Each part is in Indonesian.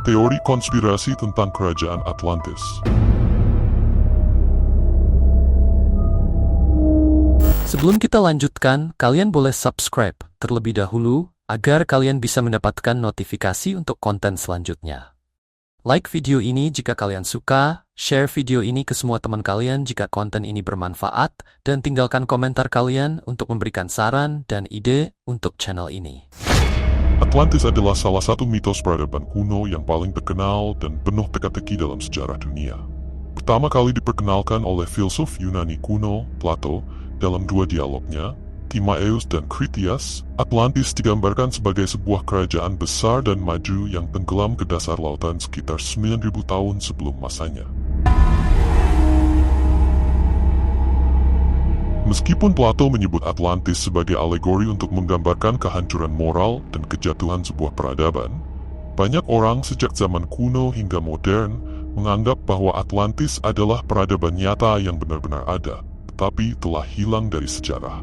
Teori konspirasi tentang kerajaan Atlantis. Sebelum kita lanjutkan, kalian boleh subscribe terlebih dahulu agar kalian bisa mendapatkan notifikasi untuk konten selanjutnya. Like video ini jika kalian suka, share video ini ke semua teman kalian jika konten ini bermanfaat, dan tinggalkan komentar kalian untuk memberikan saran dan ide untuk channel ini. Atlantis adalah salah satu mitos peradaban kuno yang paling terkenal dan penuh teka-teki dalam sejarah dunia. Pertama kali diperkenalkan oleh filsuf Yunani kuno, Plato, dalam dua dialognya, Timaeus dan Critias. Atlantis digambarkan sebagai sebuah kerajaan besar dan maju yang tenggelam ke dasar lautan sekitar 9.000 tahun sebelum masanya. Meskipun Plato menyebut Atlantis sebagai alegori untuk menggambarkan kehancuran moral dan kejatuhan sebuah peradaban, banyak orang sejak zaman kuno hingga modern menganggap bahwa Atlantis adalah peradaban nyata yang benar-benar ada, tetapi telah hilang dari sejarah.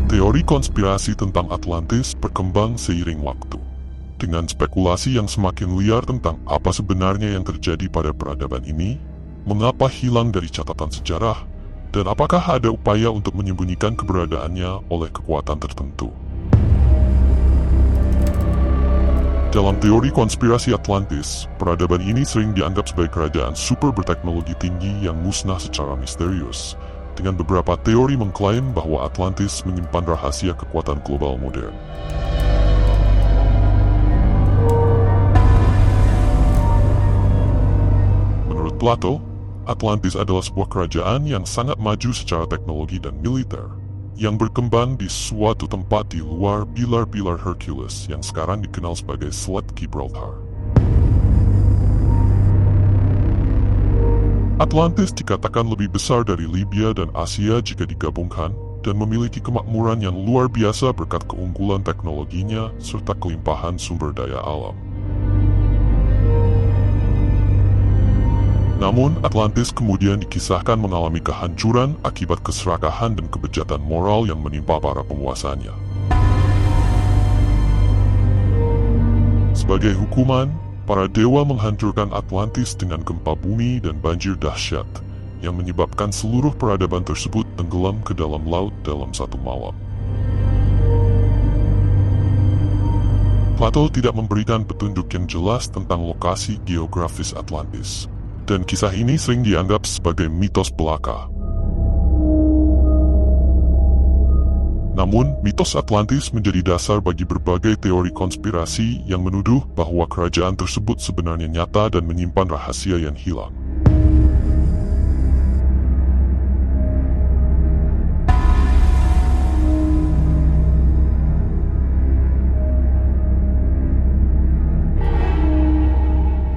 Teori konspirasi tentang Atlantis berkembang seiring waktu, dengan spekulasi yang semakin liar tentang apa sebenarnya yang terjadi pada peradaban ini, mengapa hilang dari catatan sejarah, dan apakah ada upaya untuk menyembunyikan keberadaannya oleh kekuatan tertentu. Dalam teori konspirasi Atlantis, peradaban ini sering dianggap sebagai kerajaan super berteknologi tinggi yang musnah secara misterius, dengan beberapa teori mengklaim bahwa Atlantis menyimpan rahasia kekuatan global modern. Menurut Plato, Atlantis adalah sebuah kerajaan yang sangat maju secara teknologi dan militer, yang berkembang di suatu tempat di luar pilar-pilar Hercules yang sekarang dikenal sebagai Selat Gibraltar. Atlantis dikatakan lebih besar dari Libya dan Asia jika digabungkan, dan memiliki kemakmuran yang luar biasa berkat keunggulan teknologinya serta kelimpahan sumber daya alam. Namun, Atlantis kemudian dikisahkan mengalami kehancuran akibat keserakahan dan kebejatan moral yang menimpa para penguasanya. Sebagai hukuman, para dewa menghancurkan Atlantis dengan gempa bumi dan banjir dahsyat, yang menyebabkan seluruh peradaban tersebut tenggelam ke dalam laut dalam satu malam. Plato tidak memberikan petunjuk yang jelas tentang lokasi geografis Atlantis, dan kisah ini sering dianggap sebagai mitos belaka. Namun, mitos Atlantis menjadi dasar bagi berbagai teori konspirasi yang menuduh bahwa kerajaan tersebut sebenarnya nyata dan menyimpan rahasia yang hilang.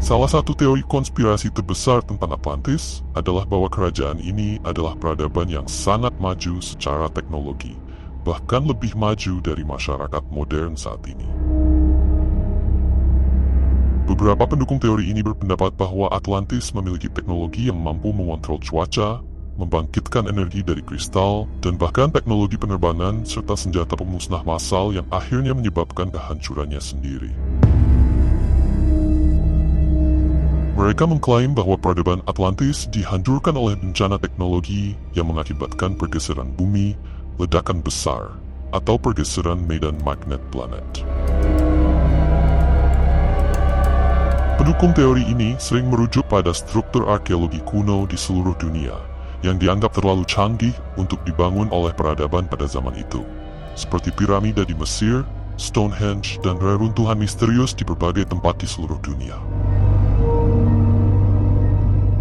Salah satu teori konspirasi terbesar tentang Atlantis adalah bahwa kerajaan ini adalah peradaban yang sangat maju secara teknologi, bahkan lebih maju dari masyarakat modern saat ini. Beberapa pendukung teori ini berpendapat bahwa Atlantis memiliki teknologi yang mampu mengontrol cuaca, membangkitkan energi dari kristal, dan bahkan teknologi penerbangan serta senjata pemusnah massal yang akhirnya menyebabkan kehancurannya sendiri. Mereka mengklaim bahwa peradaban Atlantis dihancurkan oleh bencana teknologi yang mengakibatkan pergeseran bumi, ledakan besar, atau pergeseran medan magnet planet. Pendukung teori ini sering merujuk pada struktur arkeologi kuno di seluruh dunia yang dianggap terlalu canggih untuk dibangun oleh peradaban pada zaman itu, seperti piramida di Mesir, Stonehenge, dan reruntuhan misterius di berbagai tempat di seluruh dunia.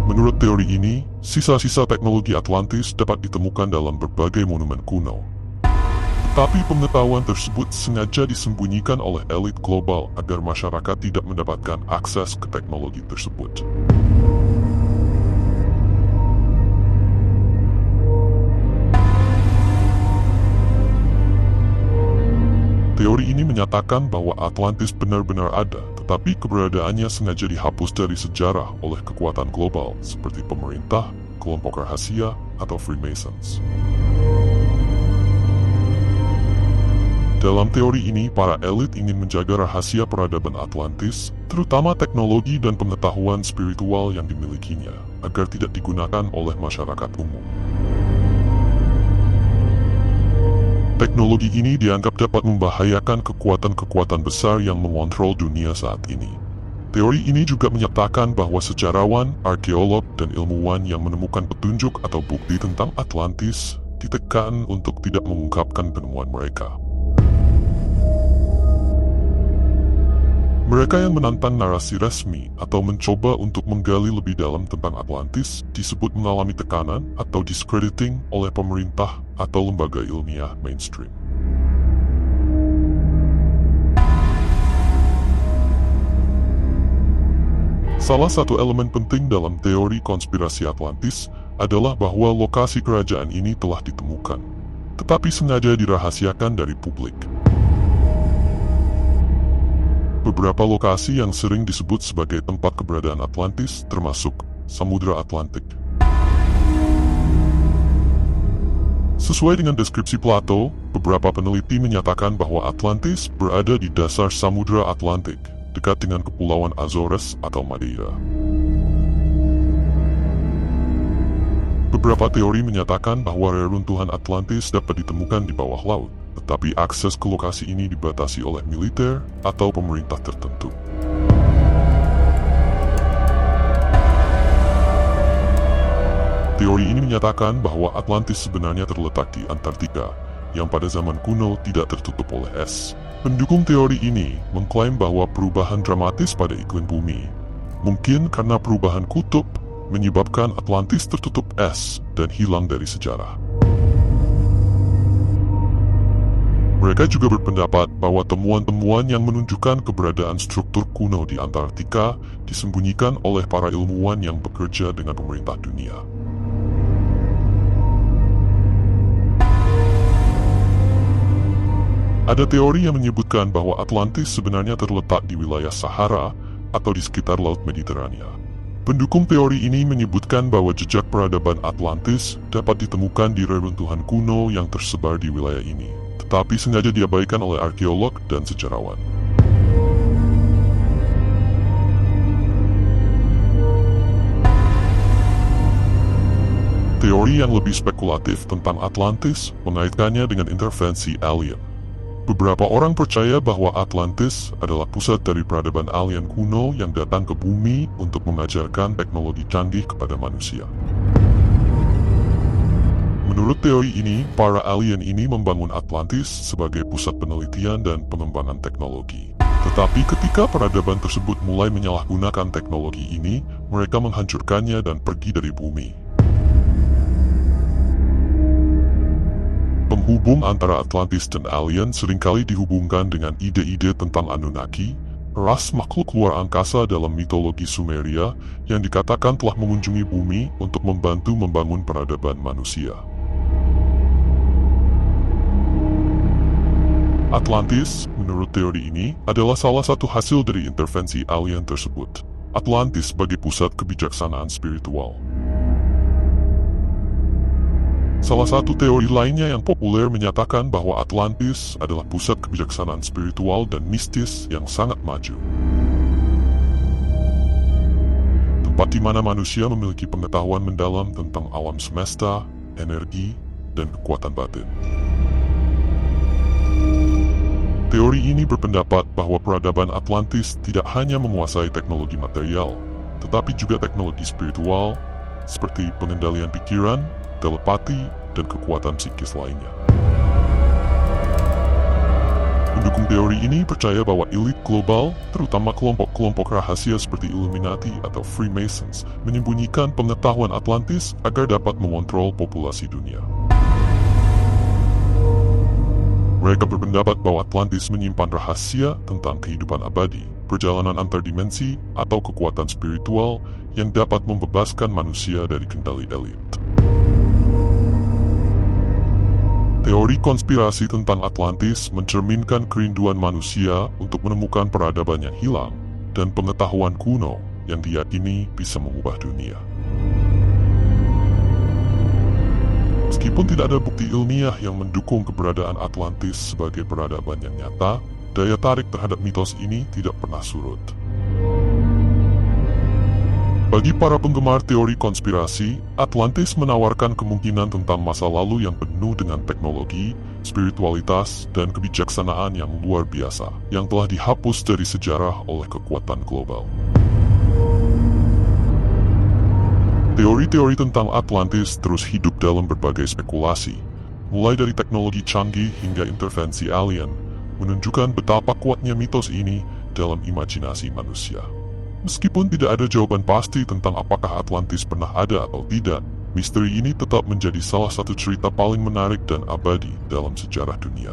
Menurut teori ini, sisa-sisa teknologi Atlantis dapat ditemukan dalam berbagai monumen kuno. Tetapi pengetahuan tersebut sengaja disembunyikan oleh elit global agar masyarakat tidak mendapatkan akses ke teknologi tersebut. Teori ini menyatakan bahwa Atlantis benar-benar ada, tetapi keberadaannya sengaja dihapus dari sejarah oleh kekuatan global seperti pemerintah, kelompok rahasia, atau Freemasons. Dalam teori ini, para elit ingin menjaga rahasia peradaban Atlantis, terutama teknologi dan pengetahuan spiritual yang dimilikinya, agar tidak digunakan oleh masyarakat umum. Teknologi ini dianggap dapat membahayakan kekuatan-kekuatan besar yang mengontrol dunia saat ini. Teori ini juga menyatakan bahwa sejarawan, arkeolog, dan ilmuwan yang menemukan petunjuk atau bukti tentang Atlantis ditekan untuk tidak mengungkapkan penemuan mereka. Mereka yang menantang narasi resmi atau mencoba untuk menggali lebih dalam tentang Atlantis disebut mengalami tekanan atau discrediting oleh pemerintah atau lembaga ilmiah mainstream. Salah satu elemen penting dalam teori konspirasi Atlantis adalah bahwa lokasi kerajaan ini telah ditemukan, tetapi sengaja dirahasiakan dari publik. Beberapa lokasi yang sering disebut sebagai tempat keberadaan Atlantis termasuk Samudra Atlantik. Sesuai dengan deskripsi Plato, beberapa peneliti menyatakan bahwa Atlantis berada di dasar Samudra Atlantik, dekat dengan Kepulauan Azores atau Madeira. Beberapa teori menyatakan bahwa reruntuhan Atlantis dapat ditemukan di bawah laut, tetapi akses ke lokasi ini dibatasi oleh militer atau pemerintah tertentu. Teori ini menyatakan bahwa Atlantis sebenarnya terletak di Antartika, yang pada zaman kuno tidak tertutup oleh es. Pendukung teori ini mengklaim bahwa perubahan dramatis pada iklim bumi, mungkin karena perubahan kutub, menyebabkan Atlantis tertutup es dan hilang dari sejarah. Mereka juga berpendapat bahwa temuan-temuan yang menunjukkan keberadaan struktur kuno di Antartika disembunyikan oleh para ilmuwan yang bekerja dengan pemerintah dunia. Ada teori yang menyebutkan bahwa Atlantis sebenarnya terletak di wilayah Sahara atau di sekitar Laut Mediterania. Pendukung teori ini menyebutkan bahwa jejak peradaban Atlantis dapat ditemukan di reruntuhan kuno yang tersebar di wilayah ini, tetapi sengaja diabaikan oleh arkeolog dan sejarawan. Teori yang lebih spekulatif tentang Atlantis mengaitkannya dengan intervensi alien. Beberapa orang percaya bahwa Atlantis adalah pusat dari peradaban alien kuno yang datang ke bumi untuk mengajarkan teknologi canggih kepada manusia. Menurut teori ini, para alien ini membangun Atlantis sebagai pusat penelitian dan pengembangan teknologi. Tetapi ketika peradaban tersebut mulai menyalahgunakan teknologi ini, mereka menghancurkannya dan pergi dari bumi. Penghubung antara Atlantis dan alien seringkali dihubungkan dengan ide-ide tentang Anunnaki, ras makhluk luar angkasa dalam mitologi Sumeria yang dikatakan telah mengunjungi bumi untuk membantu membangun peradaban manusia. Atlantis, menurut teori ini, adalah salah satu hasil dari intervensi alien tersebut. Atlantis sebagai pusat kebijaksanaan spiritual. Salah satu teori lainnya yang populer menyatakan bahwa Atlantis adalah pusat kebijaksanaan spiritual dan mistis yang sangat maju. Tempat di mana manusia memiliki pengetahuan mendalam tentang alam semesta, energi, dan kekuatan batin. Teori ini berpendapat bahwa peradaban Atlantis tidak hanya menguasai teknologi material, tetapi juga teknologi spiritual, seperti pengendalian pikiran, telepati, dan kekuatan psikis lainnya. Pendukung teori ini percaya bahwa elit global, terutama kelompok-kelompok rahasia seperti Illuminati atau Freemasons, menyembunyikan pengetahuan Atlantis agar dapat mengontrol populasi dunia. Mereka berpendapat bahwa Atlantis menyimpan rahasia tentang kehidupan abadi, perjalanan antar dimensi, atau kekuatan spiritual yang dapat membebaskan manusia dari kendali elit. Teori konspirasi tentang Atlantis mencerminkan kerinduan manusia untuk menemukan peradaban yang hilang dan pengetahuan kuno yang diyakini bisa mengubah dunia. Meskipun tidak ada bukti ilmiah yang mendukung keberadaan Atlantis sebagai peradaban yang nyata, daya tarik terhadap mitos ini tidak pernah surut. Bagi para penggemar teori konspirasi, Atlantis menawarkan kemungkinan tentang masa lalu yang penuh dengan teknologi, spiritualitas, dan kebijaksanaan yang luar biasa, yang telah dihapus dari sejarah oleh kekuatan global. Teori-teori tentang Atlantis terus hidup dalam berbagai spekulasi, mulai dari teknologi canggih hingga intervensi alien, menunjukkan betapa kuatnya mitos ini dalam imajinasi manusia. Meskipun tidak ada jawaban pasti tentang apakah Atlantis pernah ada atau tidak, misteri ini tetap menjadi salah satu cerita paling menarik dan abadi dalam sejarah dunia.